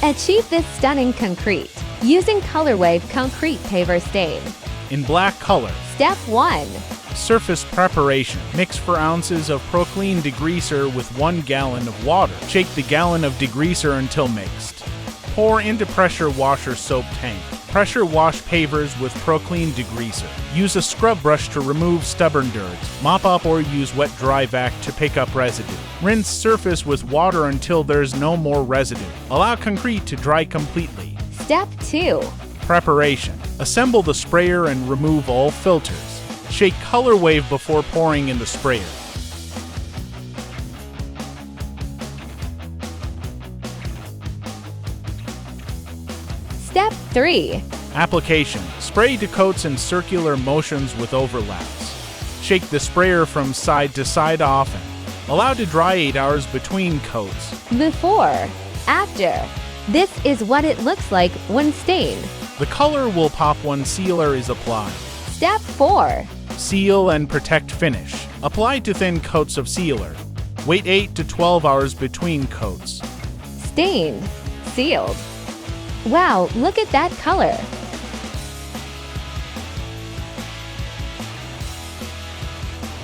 Achieve this stunning concrete using ColorWave Concrete Paver Stain. In black color. Step 1. Surface preparation. Mix 4 ounces of Proclean degreaser with 1 gallon of water. Shake the gallon of degreaser until mixed. Pour into pressure washer soap tank. Pressure wash pavers with Proclean degreaser. Use a scrub brush to remove stubborn dirt. Mop up or use wet dry vac to pick up residue. Rinse surface with water until there's no more residue. Allow concrete to dry completely. Step 2. Preparation. Assemble the sprayer and remove all filters. Shake ColorWave before pouring in the sprayer. Step 3. Application. Spray to coats in circular motions with overlaps. Shake the sprayer from side to side often. Allow to dry 8 hours between coats. Before. After. This is what it looks like when stained. The color will pop when sealer is applied. Step 4. Seal and protect finish. Apply to thin coats of sealer. Wait 8 to 12 hours between coats. Stained. Sealed. Wow, look at that color!